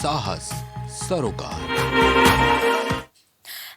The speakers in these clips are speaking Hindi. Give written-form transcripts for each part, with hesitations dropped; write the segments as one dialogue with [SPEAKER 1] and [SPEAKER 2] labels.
[SPEAKER 1] साहस सरोकार।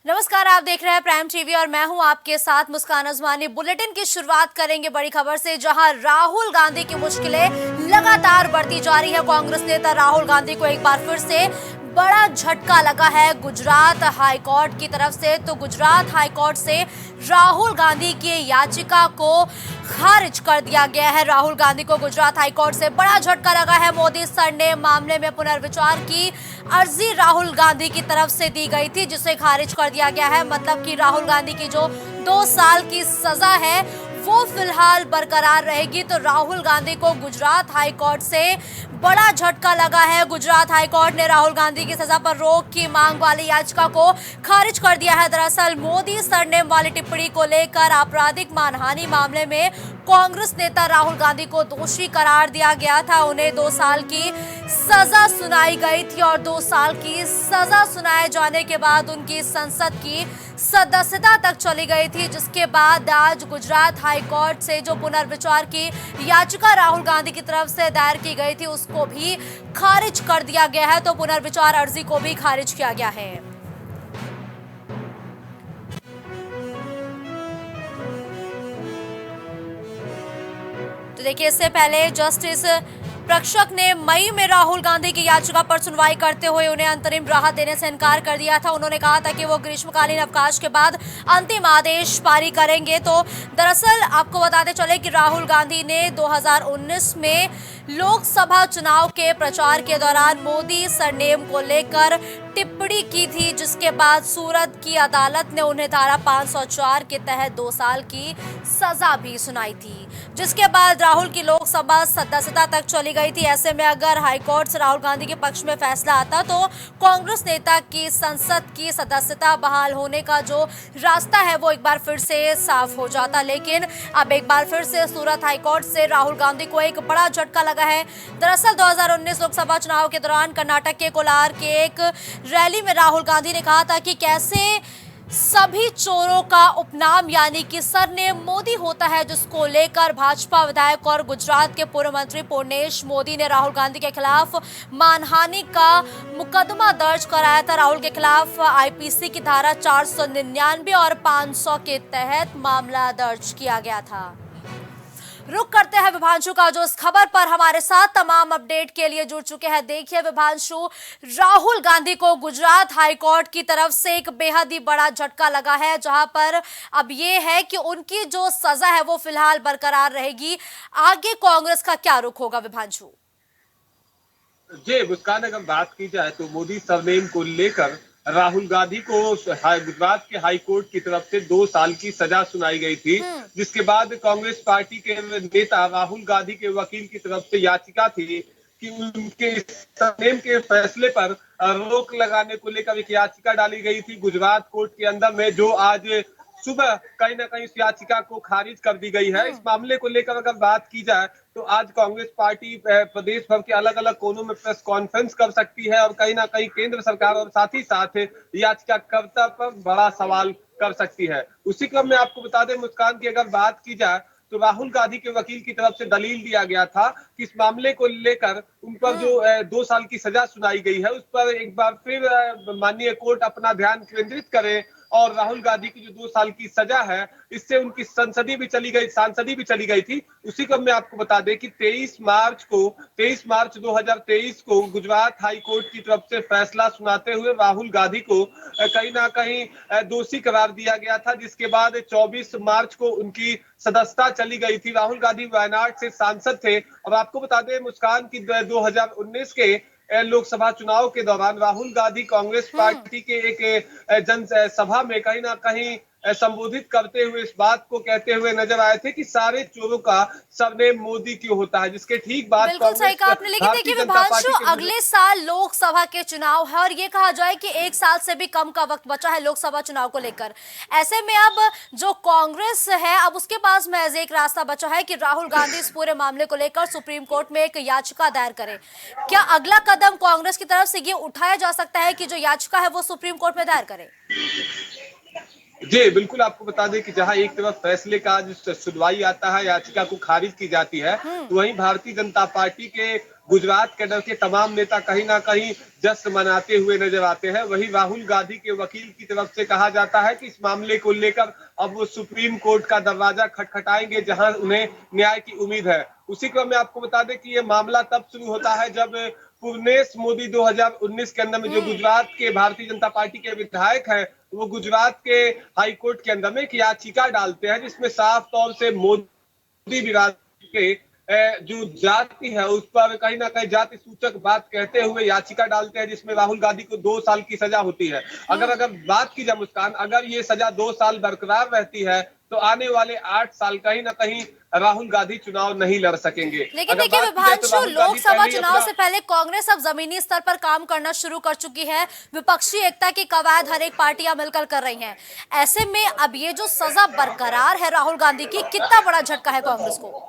[SPEAKER 2] नमस्कार, आप देख रहे हैं प्राइम टीवी और मैं हूं आपके साथ मुस्कान अजमानी। बुलेटिन की शुरुआत करेंगे बड़ी खबर से, जहां राहुल गांधी की मुश्किलें लगातार बढ़ती जा रही है। कांग्रेस नेता राहुल गांधी को एक बार फिर से बड़ा झटका लगा है गुजरात हाईकोर्ट की तरफ से। तो गुजरात हाईकोर्ट से राहुल गांधी की याचिका को खारिज कर दिया गया है। राहुल गांधी को गुजरात हाईकोर्ट से बड़ा झटका लगा है। मोदी सर ने मामले में पुनर्विचार की अर्जी राहुल गांधी की तरफ से दी गई थी, जिसे खारिज कर दिया गया है। मतलब कि राहुल गांधी की जो 2 साल की सजा है वो फिलहाल बरकरार रहेगी। तो राहुल गांधी को गुजरात हाईकोर्ट से बड़ा झटका लगा है। गुजरात हाईकोर्ट ने राहुल गांधी की सजा पर रोक की मांग वाली याचिका को खारिज कर दिया है। दरअसल मोदी सरनेम वाली टिप्पणी को लेकर आपराधिक मानहानि मामले में कांग्रेस नेता राहुल गांधी को दोषी करार दिया गया था। उन्हें 2 साल की सजा सुनाई गई थी और 2 साल की सजा सुनाए जाने के बाद उनकी संसद की सदस्यता तक चली गई थी, जिसके बाद आज गुजरात हाईकोर्ट से जो पुनर्विचार की याचिका राहुल गांधी की तरफ से दायर की गई थी उसको भी खारिज कर दिया गया है। तो पुनर्विचार अर्जी को भी खारिज किया गया है। तो देखिए, इससे पहले जस्टिस प्रक्षक ने मई में राहुल गांधी की याचिका पर सुनवाई करते हुए उन्हें अंतरिम राहत देने से इनकार कर दिया था। उन्होंने कहा था कि वो ग्रीष्मकालीन अवकाश के बाद अंतिम आदेश पारित करेंगे। तो दरअसल आपको बताते चले कि राहुल गांधी ने 2019 में लोकसभा चुनाव के प्रचार के दौरान मोदी सरनेम को लेकर टिप्पणी की थी, जिसके बाद सूरत की अदालत ने उन्हें धारा 504 के तहत 2 साल की सजा भी सुनाई थी, जिसके बाद राहुल की लोकसभा सदस्यता तक चली गई थी। ऐसे में अगर हाईकोर्ट से राहुल गांधी के पक्ष में फैसला आता तो कांग्रेस नेता की संसद की सदस्यता बहाल होने का जो रास्ता है वो एक बार फिर से साफ हो जाता। लेकिन अब एक बार फिर से सूरत हाईकोर्ट से राहुल गांधी को एक बड़ा झटका लगा है। दरअसल 2019 लोकसभा चुनाव के दौरान कर्नाटक के कोलार के एक रैली में राहुल गांधी ने कहा था कि कैसे सभी चोरों का उपनाम यानी कि सरनेम मोदी होता है, जिसको लेकर भाजपा विधायक और गुजरात के पूर्व मंत्री पूर्णेश मोदी ने राहुल गांधी के खिलाफ मानहानि का मुकदमा दर्ज कराया था। राहुल के खिलाफ आईपीसी की धारा 499 और 500 के तहत मामला दर्ज किया गया था। रुक करते हैं विभांशु का, जो इस खबर पर हमारे साथ तमाम अपडेट के लिए जुड़ चुके हैं। देखिए विभांशु, राहुल गांधी को गुजरात हाईकोर्ट की तरफ से एक बेहद ही बड़ा झटका लगा है, जहां पर अब ये है कि उनकी जो सजा है वो फिलहाल बरकरार रहेगी। आगे कांग्रेस का क्या रुख होगा विभांशु?
[SPEAKER 3] जी मुस्कान, अगर बात की जाए तो मोदी सरनेम को लेकर राहुल गांधी को गुजरात के हाई कोर्ट की तरफ से 2 साल की सजा सुनाई गई थी, जिसके बाद कांग्रेस पार्टी के नेता राहुल गांधी के वकील की तरफ से याचिका थी कि उनके सरनेम के फैसले पर रोक लगाने को लेकर एक याचिका डाली गई थी गुजरात कोर्ट के अंदर में, जो आज सुबह कहीं ना कहीं इस याचिका को खारिज कर दी गई है। इस मामले को लेकर अगर बात की जाए तो आज कांग्रेस पार्टी प्रदेश भर के अलग अलग कोनों में प्रेस कॉन्फ्रेंस कर सकती है और कहीं ना कहीं केंद्र सरकार और साथ ही साथ याचिकाकर्ता पर बड़ा सवाल कर सकती है। उसी क्रम में आपको बता दें मुस्कान की अगर बात की जाए तो राहुल गांधी के वकील की तरफ से दलील दिया गया था कि इस मामले को लेकर उन पर जो 2 साल की सजा सुनाई गई है उस पर एक बार फिर माननीय कोर्ट अपना ध्यान केंद्रित करे और राहुल गांधी की जो 2 साल की सजा है इससे उनकी सांसदी भी चली गई थी। उसी क्रम में आपको बता दें कि 23 मार्च 2023 को गुजरात हाई कोर्ट की तरफ से फैसला सुनाते हुए राहुल गांधी को कहीं ना कहीं दोषी करार दिया गया था, जिसके बाद 24 मार्च को उनकी सदस्यता चली गई थी। राहुल गांधी वायनाड से सांसद थे और आपको बता दें मुस्कान की 2019 के लोकसभा चुनाव के दौरान राहुल गांधी कांग्रेस पार्टी के एक जनसभा में कहीं ना कहीं संबोधित करते हुए इस बात को कहते हुए नजर आए थे कि सारे चोरों का सरनेम मोदी क्यों होता है, जिसके ठीक बाद
[SPEAKER 2] बिल्कुल सही कहा आपने। लेकिन देखिए विभांशु, अगले साल लोकसभा के चुनाव है और ये कहा जाए कि 1 साल से भी कम का वक्त बचा है लोकसभा चुनाव को लेकर। ऐसे में अब जो कांग्रेस है अब उसके पास महज एक रास्ता बचा है कि राहुल गांधी इस पूरे मामले को लेकर सुप्रीम कोर्ट में एक याचिका दायर करें। क्या अगला कदम कांग्रेस की तरफ से ये उठाया जा सकता है कि जो याचिका है वो सुप्रीम कोर्ट में दायर करे?
[SPEAKER 3] जी बिल्कुल, आपको बता दें कि जहां एक तरफ फैसले का जो सुनवाई आता है, याचिका को खारिज की जाती है, तो वहीं भारतीय जनता पार्टी के गुजरात कैडर के तमाम नेता कहीं ना कहीं जश्न मनाते हुए नजर आते हैं। वहीं राहुल गांधी के वकील की तरफ से कहा जाता है कि इस मामले को लेकर अब वो सुप्रीम कोर्ट का दरवाजा खटखटाएंगे, जहां उन्हें न्याय की उम्मीद है। उसी क्रम में आपको बता दें कि ये मामला तब शुरू होता है जब पूर्णेश मोदी 2019 के अंदर में, जो गुजरात के भारतीय जनता पार्टी के विधायक हैं, वो गुजरात के हाई कोर्ट के अंदर में एक याचिका डालते हैं जिसमें साफ तौर से मोदी विरासत के जो जाति है उस पर कहीं ना कहीं जाति सूचक बात कहते हुए याचिका डालते हैं, जिसमें राहुल गांधी को 2 साल की सजा होती है। अगर बात की जाए मुस्कान, अगर ये सजा 2 साल बरकरार रहती है तो आने वाले 8 साल कहीं ना कहीं राहुल गांधी चुनाव नहीं लड़ सकेंगे।
[SPEAKER 2] लेकिन देखिए विभांशु, लोकसभा चुनाव से पहले कांग्रेस अब जमीनी स्तर पर काम करना शुरू कर चुकी है। विपक्षी एकता की कवायद हर एक पार्टियां मिलकर कर रही हैं। ऐसे में अब ये जो सजा बरकरार है राहुल गांधी की, कितना बड़ा झटका है कांग्रेस को?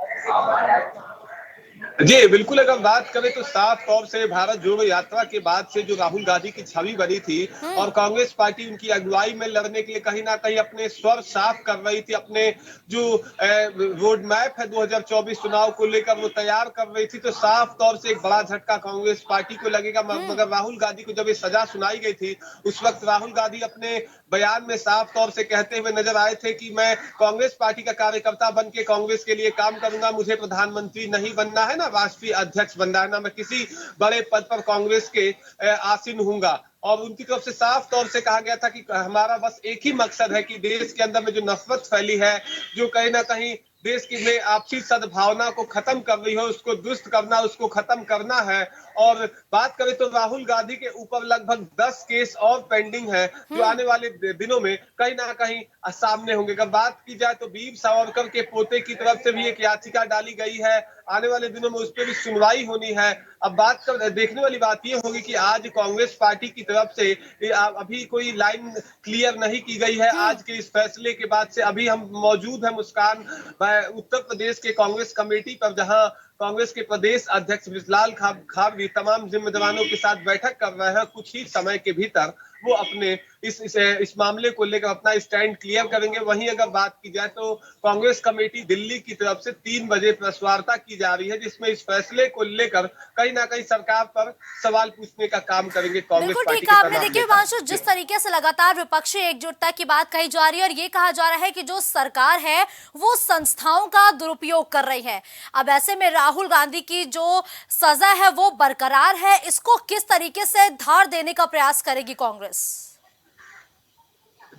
[SPEAKER 3] जी बिल्कुल, अगर बात करें तो साफ तौर से भारत जोड़ो यात्रा के बाद से जो राहुल गांधी की छवि बनी थी और कांग्रेस पार्टी उनकी अगुवाई में लड़ने के लिए कहीं ना कहीं अपने स्वर साफ कर रही थी, अपने जो रोड मैप है 2024 चुनाव को लेकर वो तैयार कर रही थी, तो साफ तौर से एक बड़ा झटका कांग्रेस पार्टी को लगेगा। मगर राहुल गांधी को जब ये सजा सुनाई गई थी उस वक्त राहुल गांधी अपने बयान में साफ तौर से कहते हुए नजर आए थे कि मैं कांग्रेस पार्टी का कार्यकर्ता बन के कांग्रेस के लिए काम करूंगा, मुझे प्रधानमंत्री नहीं बनना है, ना राष्ट्रीय अध्यक्ष बनना है, ना मैं किसी बड़े पद पर कांग्रेस के आसीन हूंगा। और उनकी तरफ से साफ तौर से कहा गया था कि हमारा बस एक ही मकसद है कि देश के अंदर में जो नफरत फैली है, जो कहीं ना कहीं देश की में आपसी सद्भावना को खत्म कर रही है, उसको दुरुस्त करना, उसको खत्म करना है। और बात करें तो राहुल गांधी के ऊपर लगभग 10 केस और पेंडिंग है जो आने वाले दिनों में कहीं ना कहीं सामने होंगे। अगर बात की जाए तो वीर सावरकर के पोते की तरफ से भी एक याचिका डाली गई है, आने वाले दिनों में उस पर भी सुनवाई होनी है। अब बात कर देखने वाली बात यह होगी कि आज कांग्रेस पार्टी की तरफ से अभी कोई लाइन क्लियर नहीं की गई है। आज के इस फैसले के बाद से अभी हम मौजूद हैं मुस्कान उत्तर प्रदेश के कांग्रेस कमेटी पर, जहां कांग्रेस के प्रदेश अध्यक्ष विजलाल खाबरी तमाम जिम्मेदारों के साथ बैठक कर रहे हैं। कुछ ही समय के भीतर वो अपने इस मामले को लेकर अपना स्टैंड क्लियर करेंगे। वहीं अगर बात की जाए तो कांग्रेस कमेटी दिल्ली की तरफ से 3 बजे प्रेस वार्ता की जा रही है, जिसमें इस फैसले को लेकर कहीं ना कहीं सरकार पर सवाल पूछने का काम करेंगे कांग्रेस पार्टी के।
[SPEAKER 2] आपने देखिए विभांशु, जिस तरीके से लगातार विपक्षी एकजुटता की बात कही जा रही है और ये कहा जा रहा है कि जो सरकार है वो संस्थाओं का दुरुपयोग कर रही है, अब ऐसे में राहुल गांधी की जो सजा है वो बरकरार है, इसको किस तरीके से धार देने का प्रयास करेगी कांग्रेस?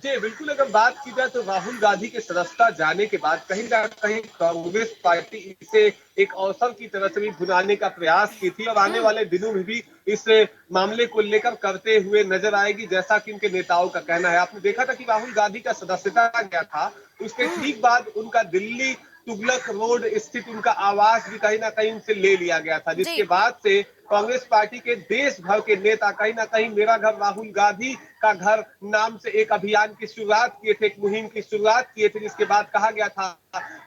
[SPEAKER 3] जी बिल्कुल, अगर बात की जाए तो राहुल गांधी के सदस्यता जाने के बाद कहीं ना कहीं कांग्रेस पार्टी इसे एक अवसर की तरह से भी भुनाने का प्रयास की थी और आने वाले दिनों में भी इस मामले को लेकर करते हुए नजर आएगी, जैसा कि उनके नेताओं का कहना है। आपने देखा था कि राहुल गांधी का सदस्यता गया था, उसके ठीक बाद उनका दिल्ली तुगलक रोड स्थित उनका आवास भी कहीं ना कहीं उनसे ले लिया गया था, जिसके बाद से कांग्रेस पार्टी के देश भर के नेता कहीं ना कहीं मेरा घर राहुल गांधी का घर नाम से एक अभियान की शुरुआत किए थे, एक मुहिम की शुरुआत किए थे, जिसके बाद कहा गया था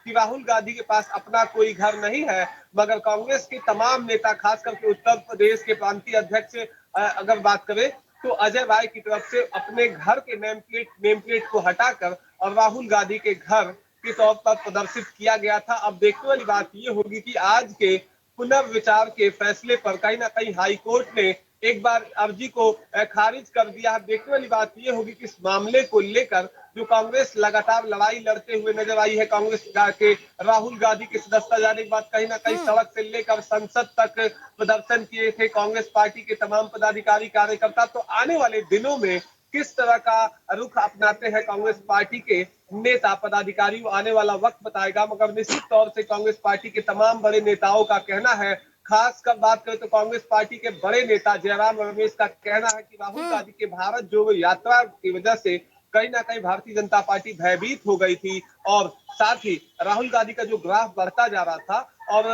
[SPEAKER 3] कि राहुल गांधी के पास अपना कोई घर नहीं है। मगर कांग्रेस के तमाम नेता, खास करके उत्तर प्रदेश के प्रांतीय अध्यक्ष अगर बात करें तो अजय राय की तरफ से अपने घर के नेम प्लेट को हटाकर और राहुल गांधी के घर के तौर पर प्रदर्शित किया गया था। अब देखने वाली बात यह होगी कि आज के पुनर्विचार के फैसले पर कहीं ना कहीं हाई कोर्ट ने एक बार अर्जी को खारिज कर दिया। देखने वाली बात यह होगी कि इस मामले को लेकर जो कांग्रेस लगातार लड़ाई लड़ते हुए नजर आई है, कांग्रेस के राहुल गांधी के सदस्यता जाने के बाद कहीं ना कहीं सड़क से लेकर संसद तक प्रदर्शन किए थे कांग्रेस पार्टी के तमाम पदाधिकारी कार्यकर्ता। तो आने वाले दिनों में किस तरह का रुख अपनाते हैं कांग्रेस पार्टी के नेता पदाधिकारी, वो आने वाला वक्त बताएगा। मगर निश्चित तौर से कांग्रेस पार्टी के तमाम बड़े नेताओं का कहना है, खास कर बात करें तो कांग्रेस पार्टी के बड़े नेता जयराम रमेश का कहना है कि राहुल गांधी के भारत जोड़ो यात्रा की वजह से कहीं ना कहीं भारतीय जनता पार्टी भयभीत हो गई थी और साथ ही राहुल गांधी का जो ग्राफ बढ़ता जा रहा था और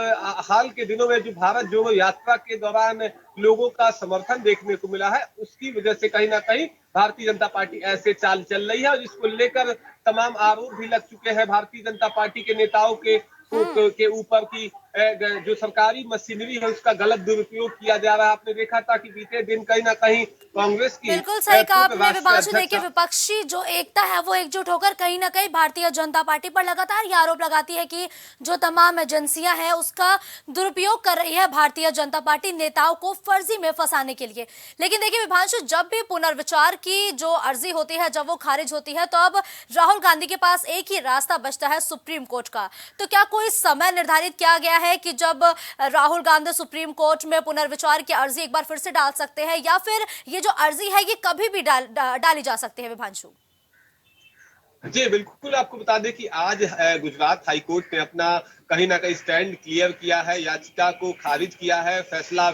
[SPEAKER 3] हाल के दिनों में जो भारत जोड़ो यात्रा के दौरान लोगों का समर्थन देखने को मिला है, उसकी वजह से कहीं ना कहीं भारतीय जनता पार्टी ऐसे चाल चल रही है और जिसको लेकर तमाम आरोप भी लग चुके हैं भारतीय जनता पार्टी के नेताओं के ऊपर की जो सरकारी मशीनरी है उसका गलत दुरुपयोग किया जा रहा है। आपने देखा था कि बीते दिन कहीं ना कहीं कांग्रेस की
[SPEAKER 2] बिल्कुल सही कहा
[SPEAKER 3] पूर्व
[SPEAKER 2] आपने
[SPEAKER 3] राष्ट्रीय
[SPEAKER 2] विभांशु। देखिए,
[SPEAKER 3] अध्यक्ष
[SPEAKER 2] विपक्षी जो एकता है वो एकजुट होकर कहीं ना कहीं भारतीय जनता पार्टी पर लगातार ये आरोप लगाती है कि जो तमाम एजेंसियां हैं उसका दुरुपयोग कर रही है भारतीय जनता पार्टी नेताओं को फर्जी में फंसाने के लिए। लेकिन देखिए विभांशु, जब भी पुनर्विचार की जो अर्जी होती है जब वो खारिज होती है तो अब राहुल गांधी के पास एक ही रास्ता बचता है, सुप्रीम कोर्ट का। तो क्या कोई समय निर्धारित किया गया है कि जब राहुल गांधी सुप्रीम कोर्ट में पुनर्विचार की अर्जी एक बार फिर से डाल सकते हैं, या फिर ये जो अर्जी है ये कभी भी डाली जा सकती है विभांशु?
[SPEAKER 3] जी बिल्कुल, आपको बता दें कि आज गुजरात हाईकोर्ट ने अपना कहीं ना कहीं स्टैंड क्लियर किया है, याचिका को खारिज किया है। फैसला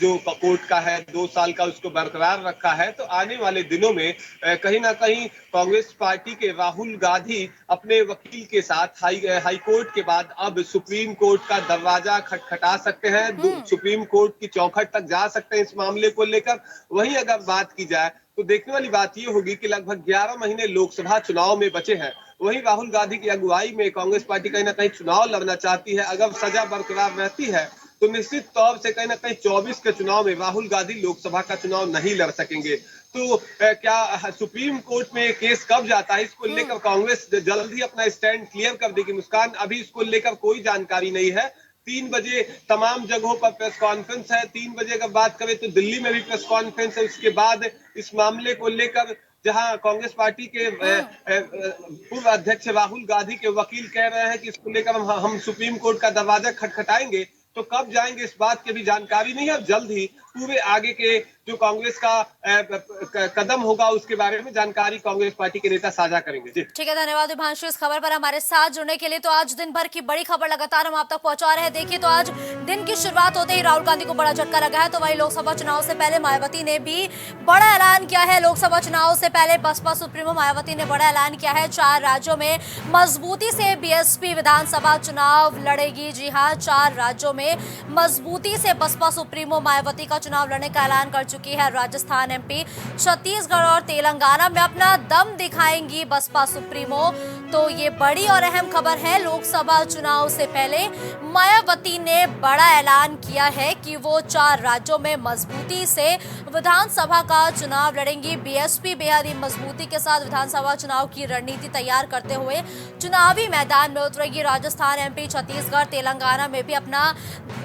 [SPEAKER 3] जो कोर्ट का है 2 साल का उसको बरकरार रखा है। तो आने वाले दिनों में कहीं ना कहीं कांग्रेस पार्टी के राहुल गांधी अपने वकील के साथ हाई कोर्ट के बाद अब सुप्रीम कोर्ट का दरवाजा खटखटा सकते हैं, सुप्रीम कोर्ट की चौखट तक जा सकते हैं इस मामले को लेकर। वहीं अगर बात की जाए तो देखने वाली बात ये होगी कि लगभग 11 महीने लोकसभा चुनाव में बचे हैं। वहीं राहुल गांधी की अगुवाई में कांग्रेस पार्टी कहीं ना कहीं चुनाव लड़ना चाहती है। अगर सजा बरकरार रहती है तो निश्चित तौर से कहीं ना कहीं 24 के चुनाव में राहुल गांधी लोकसभा का चुनाव नहीं लड़ सकेंगे। तो क्या सुप्रीम कोर्ट में केस कब जाता है इसको लेकर कांग्रेस जल्द ही अपना स्टैंड क्लियर कर देगी। मुस्कान, अभी इसको लेकर कोई जानकारी नहीं है। 3 बजे तमाम जगहों पर प्रेस कॉन्फ्रेंस है। 3 बजे अगर बात करें तो दिल्ली में भी प्रेस कॉन्फ्रेंस है। उसके बाद इस मामले को लेकर जहां कांग्रेस पार्टी के पूर्व अध्यक्ष राहुल गांधी के वकील कह रहे हैं कि इसको लेकर हम सुप्रीम कोर्ट का दरवाजा खटखटाएंगे, तो कब जाएंगे इस बात की भी जानकारी नहीं है। जल्द ही पूरे आगे के जो कांग्रेस का कदम होगा उसके बारे में जानकारी कांग्रेस पार्टी के नेता साझा करेंगे। जी
[SPEAKER 2] ठीक है, धन्यवाद विभांशु इस खबर पर हमारे साथ जुड़ने के लिए। तो आज दिन भर की बड़ी खबर लगातार हम आप तक पहुंचा रहे हैं। देखिए, तो आज दिन की शुरुआत होते ही राहुल गांधी को बड़ा झटका लगा है। तो वहीं लोकसभा चुनाव से पहले मायावती ने भी बड़ा ऐलान किया है। लोकसभा चुनाव से पहले बसपा सुप्रीमो मायावती ने बड़ा ऐलान किया है। 4 राज्यों में मजबूती से बीएसपी विधानसभा चुनाव लड़ेगी। जी हाँ, 4 राज्यों में मजबूती से बसपा सुप्रीमो मायावती का चुनाव लड़ने का ऐलान कर चुकी है। राजस्थान, एमपी, छत्तीसगढ़ और तेलंगाना में अपना दम दिखाएंगी बसपा सुप्रीमो। तो ये बड़ी और अहम खबर है। लोकसभा चुनाव से पहले मायावती ने बड़ा ऐलान किया है कि वो 4 राज्यों में मजबूती से विधानसभा का चुनाव लड़ेंगी। बीएसपी बेहद ही मजबूती के साथ विधानसभा चुनाव की रणनीति तैयार करते हुए चुनावी मैदान में उतरेगी। राजस्थान, एमपी, छत्तीसगढ़, तेलंगाना में भी अपना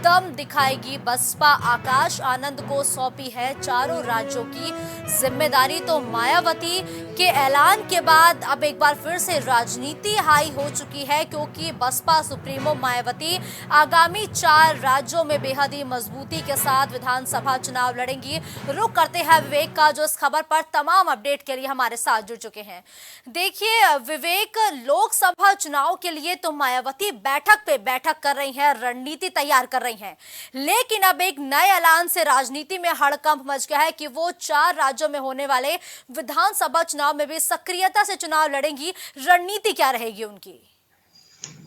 [SPEAKER 2] दम दिखाएगी बसपा। आकाश आनंद को सौंपी है चारों राज्यों की जिम्मेदारी। तो मायावती के ऐलान के बाद अब एक बार फिर से राजनीति हाई हो चुकी है, क्योंकि बसपा सुप्रीमो मायावती आगामी 4 राज्यों में बेहद ही मजबूती के साथ विधानसभा चुनाव लड़ेंगी। रुक करते हैं विवेक का, जो इस खबर पर तमाम अपडेट के लिए हमारे साथ जुड़ चुके हैं। देखिए विवेक, लोकसभा चुनाव के लिए तो मायावती बैठक पे बैठक कर रही हैं, रणनीति तैयार कर रही हैं, लेकिन अब एक नए ऐलान से राजनीति में हड़कंप मच गया है कि वो 4 राज्यों में होने वाले विधानसभा चुनाव में भी सक्रियता से चुनाव लड़ेंगी। रणनीति क्या रहेगी उनकी?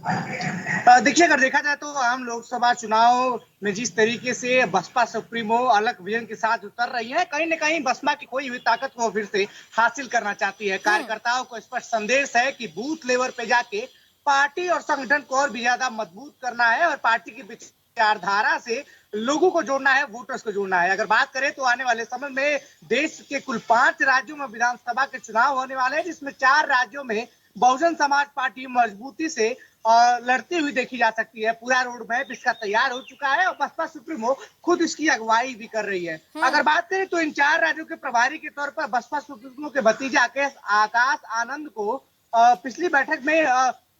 [SPEAKER 4] देखिए, अगर देखा जाए तो आम लोकसभा चुनाव में जिस तरीके से बसपा सुप्रीमो अलग विजन के साथ उतर रही है, कहीं न कहीं बसपा की खोई हुई ताकत को फिर से हासिल करना चाहती है। कार्यकर्ताओं को स्पष्ट संदेश है कि बूथ लेवल पे जाके पार्टी और संगठन को और भी ज्यादा मजबूत करना है और पार्टी की विचारधारा से लोगों को जोड़ना है, वोटर्स को जोड़ना है। अगर बात करें तो आने वाले समय में देश के कुल 5 राज्यों में विधानसभा के चुनाव होने वाले हैं, जिसमें 4 राज्यों में बहुजन समाज पार्टी मजबूती से लड़ती हुई देखी जा सकती है। पूरा रोड मैप इसका तैयार हो चुका है और बसपा सुप्रीमो खुद इसकी अगुवाई भी कर रही है। अगर बात करें तो इन 4 राज्यों के प्रभारी के तौर पर बसपा सुप्रीमो के भतीजे आकाश आनंद को पिछली बैठक में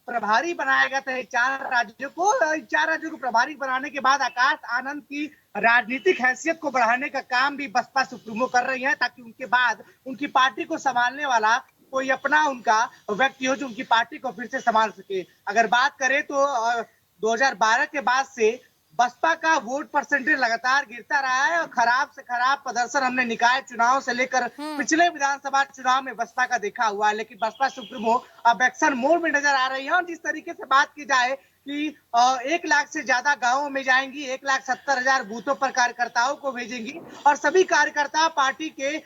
[SPEAKER 4] प्रभारी बनाया गया था। 4 राज्यों को प्रभारी बनाने के बाद आकाश आनंद की राजनीतिक हैसियत को बढ़ाने का काम भी बसपा सुप्रीमो कर रही है, ताकि उनके बाद उनकी पार्टी को संभालने वाला कोई अपना उनका व्यक्ति हो जो उनकी पार्टी को फिर से संभाल सके। अगर बात करें तो 2012 के बाद से बसपा का वोट परसेंटेज लगातार गिरता रहा है और खराब से खराब प्रदर्शन हमने निकाय चुनाव से लेकर पिछले विधानसभा चुनाव में बसपा का देखा हुआ है। लेकिन बसपा सुप्रीमो अब एक्शन मोड में नजर आ रही है और जिस तरीके से बात की जाए कि 1 लाख से ज्यादा गांवों में जाएंगी, 1,70,000 बूथों पर कार्यकर्ताओं को भेजेंगी और सभी कार्यकर्ता पार्टी के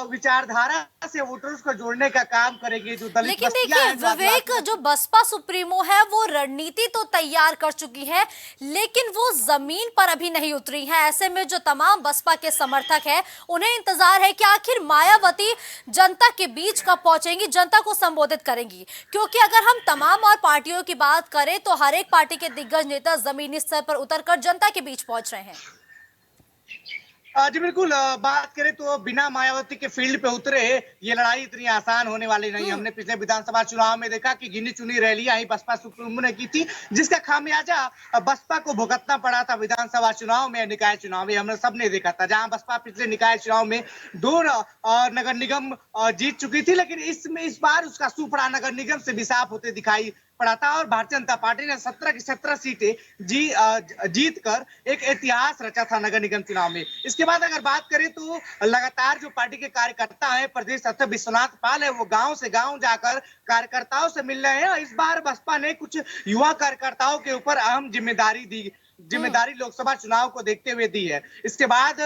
[SPEAKER 4] विचारधारा से वोटर्स को जोड़ने का काम करेंगे। जो दलित
[SPEAKER 2] लेकिन
[SPEAKER 4] बस्तियां
[SPEAKER 2] देखिए
[SPEAKER 4] हैं, जो
[SPEAKER 2] विवेक,
[SPEAKER 4] आदिवासी
[SPEAKER 2] जो बसपा सुप्रीमो है वो रणनीति तो तैयार कर चुकी है, लेकिन वो जमीन पर अभी नहीं उतरी है। ऐसे में जो तमाम बसपा के समर्थक हैं, उन्हें इंतजार है कि आखिर मायावती जनता के बीच कब पहुंचेंगी, जनता को संबोधित करेंगी। क्योंकि अगर हम तमाम और पार्टियों की बात करें तो हर एक पार्टी के दिग्गज नेता जमीनी स्तर पर उतरकर जनता के बीच पहुंच रहे हैं।
[SPEAKER 4] जी बिल्कुल, बात करें तो बिना मायावती के फील्ड पे उतरे ये लड़ाई इतनी आसान होने वाली नहीं। हमने पिछले विधानसभा चुनाव में देखा कि गिनी चुनी रैलियां ही बसपा सुप्रीमो ने की थी, जिसका खामियाजा बसपा को भुगतना पड़ा था विधानसभा चुनाव में, निकाय चुनाव में। हमने सबने देखा था जहां बसपा पिछले निकाय चुनाव में 2 नगर निगम जीत चुकी थी, लेकिन इस बार उसका सुपड़ा नगर निगम से भी साफ होते दिखाई पड़ा था और भारतीय जनता पार्टी ने 17 की 17 सीटें जीत कर एक इतिहास रचा था नगर निगम चुनाव में। इसके बाद अगर बात करें तो लगातार जो पार्टी के कार्यकर्ता हैं, प्रदेश अध्यक्ष विश्वनाथ पाल है, वो गांव से गांव जाकर कार्यकर्ताओं से मिल रहे हैं और इस बार बसपा ने कुछ युवा कार्यकर्ताओं के ऊपर अहम जिम्मेदारी लोकसभा चुनाव को देखते हुए दी है। इसके बाद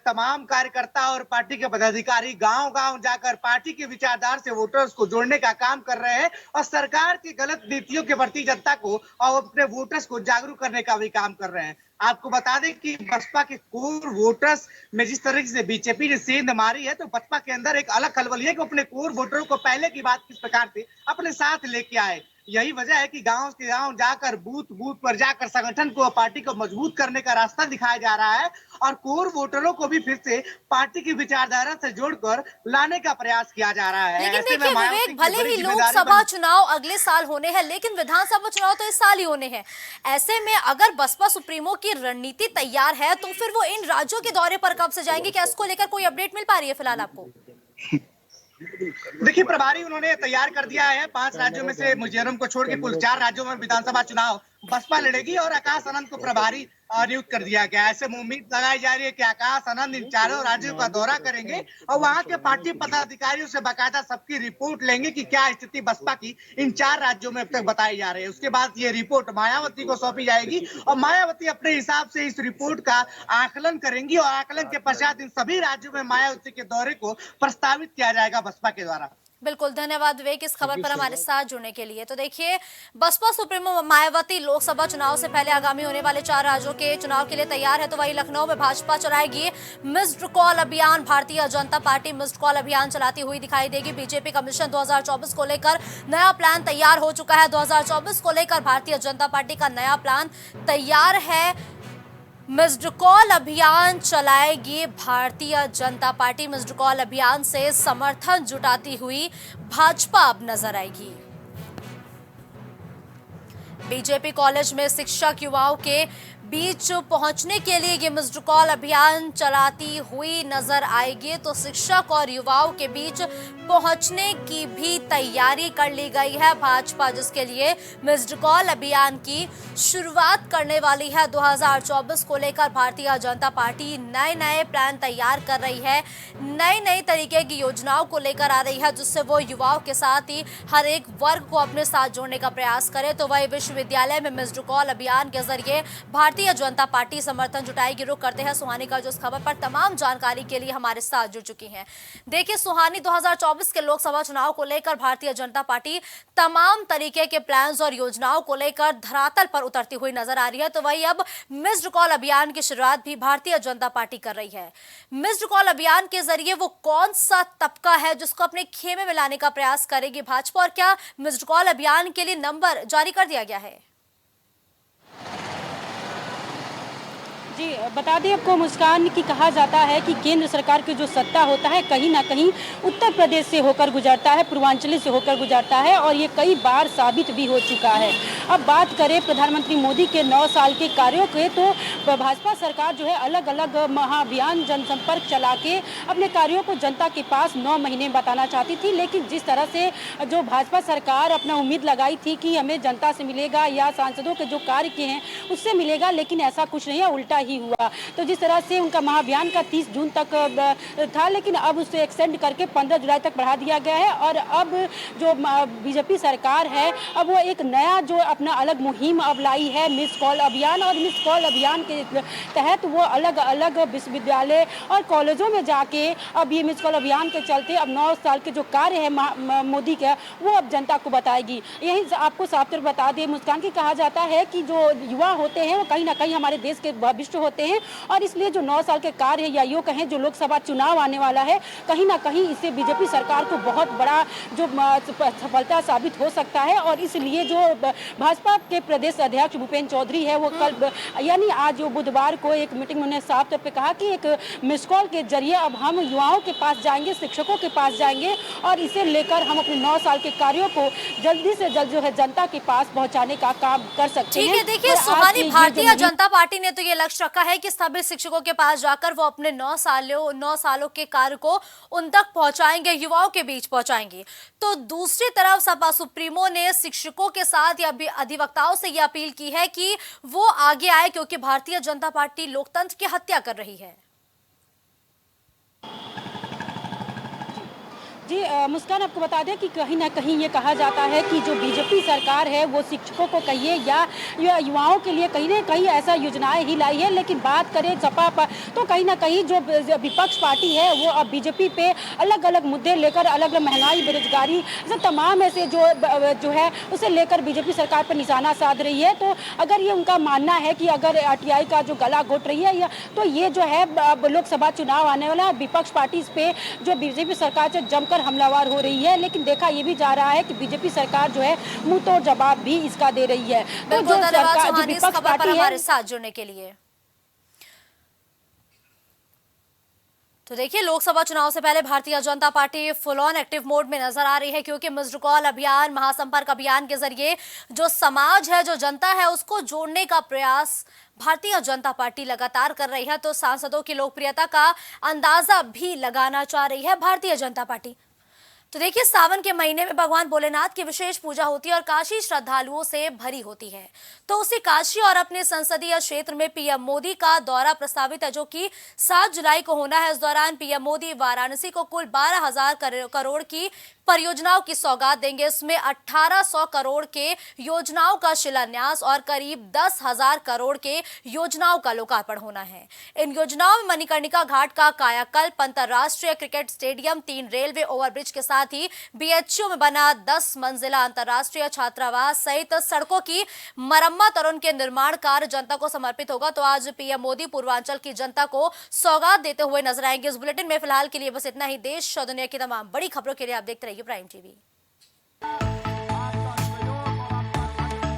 [SPEAKER 4] तमाम कार्यकर्ता और पार्टी के पदाधिकारी गांव-गांव जाकर पार्टी की विचारधारा से वोटर्स को जोड़ने का काम कर रहे हैं और सरकार की गलत नीतियों के प्रति जनता को और अपने वोटर्स को जागरूक करने का भी काम कर रहे हैं। आपको बता दें कि बसपा के कोर वोटर्स में जिस तरीके से बीजेपी ने सेंध मारी है, तो बसपा के अंदर एक अलग खलबली है कि अपने कोर वोटरों को पहले की बात किस प्रकार से अपने साथ लेके आए। यही वजह है कि गांव के गांव जाकर बूथ पर जाकर संगठन को, पार्टी को मजबूत करने का रास्ता दिखाया जा रहा है और कोर वोटरों को भी फिर से पार्टी की विचारधारा से जोड़कर लाने का प्रयास किया जा रहा है।
[SPEAKER 2] लेकिन देखिए विवेक, भले ही लोकसभा चुनाव अगले साल होने हैं, लेकिन विधानसभा चुनाव तो इस साल ही होने हैं। ऐसे में अगर बसपा सुप्रीमो की रणनीति तैयार है तो फिर वो इन राज्यों के दौरे पर कब से जाएंगे? क्या इसको लेकर कोई अपडेट मिल पा रही है फिलहाल आपको?
[SPEAKER 4] देखिए, प्रभारी उन्होंने तैयार कर दिया है। 5 राज्यों में से मिजोरम को छोड़ के कुल 4 राज्यों में विधानसभा चुनाव बसपा लड़ेगी और आकाश आनंद को प्रभारी नियुक्त कर दिया गया है। ऐसे में उम्मीद लगाई जा रही है कि आकाश आनंद इन चारों राज्यों का दौरा करेंगे और वहां के पार्टी पदाधिकारियों से बाकायदा सबकी रिपोर्ट लेंगे कि क्या स्थिति बसपा की इन 4 राज्यों में अब तक बताई जा रही है। उसके बाद ये रिपोर्ट मायावती को सौंपी जाएगी और मायावती अपने हिसाब से इस रिपोर्ट का आकलन करेंगी और आकलन के पश्चात इन सभी राज्यों में मायावती के दौरे को प्रस्तावित किया जाएगा बसपा के द्वारा।
[SPEAKER 2] बिल्कुल, धन्यवाद विवेक इस खबर पर हमारे साथ जुड़ने के लिए। तो देखिए, बसपा सुप्रीमो मायावती लोकसभा चुनाव से पहले आगामी होने वाले 4 राज्यों के चुनाव के लिए तैयार है, तो वहीं लखनऊ में भाजपा चलाएगी मिस्ड कॉल अभियान। Bharatiya Janata party missed call अभियान चलाती हुई दिखाई देगी। बीजेपी का मिशन 2024 को लेकर नया प्लान तैयार हो चुका है। 2024 को लेकर भारतीय जनता पार्टी का नया प्लान तैयार है। मिस्ड कॉल अभियान चलाएगी Bharatiya Janata party. Missed call अभियान से समर्थन जुटाती हुई भाजपा अब नजर आएगी। बीजेपी कॉलेज में शिक्षक युवाओं के बीच पहुंचने के लिए ये मिस्ड कॉल अभियान चलाती हुई नजर आएगी। तो शिक्षक और युवाओं के बीच पहुंचने की भी तैयारी कर ली गई है भाजपा, जिसके लिए मिस्ड कॉल अभियान की शुरुआत करने वाली है। 2024 को लेकर भारतीय जनता पार्टी नए प्लान तैयार कर रही है, नए तरीके की योजनाओं को लेकर आ रही है, जिससे वो युवाओं के साथ ही हर एक वर्ग को अपने साथ जोड़ने का प्रयास करे। तो वही विश्वविद्यालय में मिस्ड कॉल अभियान के जरिए भारतीय जनता पार्टी समर्थन जुटाएगी। रुक करते हैं सुहानी का, जो इस खबर पर तमाम जानकारी के लिए हमारे साथ जुड़ चुकी हैं। देखिए सुहानी, 2024 के लोकसभा चुनाव को लेकर भारतीय जनता पार्टी तमाम तरीके के प्लान्स और योजनाओं को लेकर धरातल पर उतरती हुई नजर आ रही है। तो वही अब मिस्ड कॉल अभियान की शुरुआत भी भारतीय जनता पार्टी कर रही है। मिस्ड कॉल अभियान के जरिए वो कौन सा तबका है जिसको अपने खेमे में लाने का प्रयास करेगी भाजपा, और क्या मिस्ड कॉल अभियान के लिए नंबर जारी कर दिया गया है?
[SPEAKER 5] जी बता दें आपको मुस्कान की कहा जाता है कि केंद्र सरकार की जो सत्ता होता है कहीं ना कहीं उत्तर प्रदेश से होकर गुजरता है, पूर्वांचल से होकर गुजरता है और ये कई बार साबित भी हो चुका है। अब बात करें प्रधानमंत्री मोदी के 9 साल के कार्यों के, तो भाजपा सरकार जो है अलग अलग महाअभियान जनसंपर्क चला के अपने कार्यों को जनता के पास 9 महीने बताना चाहती थी। लेकिन जिस तरह से जो भाजपा सरकार अपना उम्मीद लगाई थी कि हमें जनता से मिलेगा या सांसदों के जो कार्य किए हैं उससे मिलेगा, लेकिन ऐसा कुछ नहीं है, उल्टा नहीं हुआ। तो जिस तरह से उनका महाअभियान का 30 जून तक था, लेकिन अब उसे एक्सटेंड करके 15 जुलाई तक बढ़ा दिया गया है। और अब जो बीजेपी सरकार है, अब वो एक नया जो अपना अलग मुहिम अब लाई है, मिस कॉल अभियान। और मिस कॉल अभियान के तहत वो अलग अलग विश्वविद्यालय और कॉलेजों में जाके अब ये मिस कॉल अभियान के चलते अब 9 साल के जो कार्य है मोदी का, वो अब जनता को बताएगी। यही आपको साफ तौर बता दें मुस्कान, की कहा जाता है कि जो युवा होते हैं वो कहीं ना कहीं हमारे देश के भविष्य होते हैं, और इसलिए जो 9 साल के कार्य है या यूँ कहें जो लोकसभा चुनाव आने वाला है, कहीं ना कहीं इससे बीजेपी सरकार को बहुत बड़ा जो सफलता साबित हो सकता है। और इसलिए जो भाजपा के प्रदेश अध्यक्ष भूपेंद्र चौधरी है, वो कल यानी आज बुधवार को एक मीटिंग में उन्होंने साफ तौर पे कहा कि एक मिस कॉल के जरिए अब हम युवाओं के पास जाएंगे, शिक्षकों के पास जाएंगे, और इसे लेकर हम अपने 9 साल के कार्यों को जल्दी से जल्द जो है जनता के पास पहुंचाने का काम कर सकते हैं।
[SPEAKER 2] ठीक है, देखिए सुहानी, भारतीय जनता पार्टी ने तो ये लक्ष्य रखा है कि सभी शिक्षकों के पास जाकर वो अपने 9 सालों के कार्य को उन तक पहुंचाएंगे, युवाओं के बीच पहुंचाएंगे। तो दूसरी तरफ सपा सुप्रीमो ने शिक्षकों के साथ या अधिवक्ताओं से ये अपील की है कि वो आगे आए, क्योंकि भारतीय जनता पार्टी लोकतंत्र की हत्या कर रही है।
[SPEAKER 5] जी मुस्कान, आपको बता दें कि कहीं ना कहीं ये कहा जाता है कि जो बीजेपी सरकार है वो शिक्षकों को कहिए या युवाओं के लिए कहीं ना कहीं ऐसा योजनाएं ही लाई है। लेकिन बात करें सपा पर, तो कहीं ना कहीं जो विपक्ष पार्टी है वो अब बीजेपी पे अलग अलग मुद्दे लेकर, अलग अलग महंगाई, बेरोजगारी, ऐसे तमाम ऐसे जो है उसे लेकर बीजेपी सरकार पर निशाना साध रही है। तो अगर ये उनका मानना है कि अगर आरटीआई का जो गला घोट रही है, तो ये जो है लोकसभा चुनाव आने वाला है, विपक्ष पार्टी इस पे जो बीजेपी सरकार से जमकर हमलावर हो रही है। लेकिन देखा ये भी जा रहा है कि बीजेपी सरकार जो है मुंह तोड़ जवाब भी इसका दे रही है।
[SPEAKER 2] तो जो सरकार, जो विपक्ष पार्टी है, हमारे साथ जुड़ने के लिए। तो देखिए, लोकसभा चुनाव से पहले Bharatiya Janata party full on active mode में नजर आ रही है, क्योंकि मिस्ड कॉल अभियान, महासंपर्क अभियान के जरिए जो समाज है, जो जनता है, उसको जोड़ने का प्रयास भारतीय जनता पार्टी लगातार कर रही है। तो सांसदों की लोकप्रियता का अंदाजा भी लगाना चाह रही है भारतीय जनता पार्टी। तो देखिए, सावन के महीने में भगवान भोलेनाथ की विशेष पूजा होती है और काशी श्रद्धालुओं से भरी होती है। तो उसी काशी और अपने संसदीय क्षेत्र में पीएम मोदी का दौरा प्रस्तावित है, जो कि 7 जुलाई को होना है। इस दौरान पीएम मोदी वाराणसी को कुल 12,000 करोड़ की परियोजनाओं की सौगात देंगे। इसमें 1800 करोड़ के योजनाओं का शिलान्यास और करीब 10,000 करोड़ के योजनाओं का लोकार्पण होना है। इन योजनाओं में मणिकर्णिका घाट का कायाकल्प, अंतरराष्ट्रीय क्रिकेट स्टेडियम, 3 रेलवे ओवरब्रिज के साथ ही बीएचयू में बना 10 मंजिला अंतरराष्ट्रीय छात्रावास सहित सड़कों की मरम्मत और उनके निर्माण कार्य जनता को समर्पित होगा। तो आज पीएम मोदी पूर्वांचल की जनता को सौगात देते हुए नजर आएंगे। इस बुलेटिन में फिलहाल के लिए बस इतना ही। देश और दुनिया की तमाम बड़ी खबरों के लिए आप देखते रहिए प्राइम टीवी।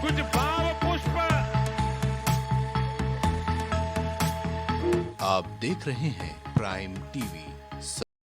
[SPEAKER 6] कुछ भाव पुष्प।
[SPEAKER 1] आप देख रहे हैं प्राइम टीवी।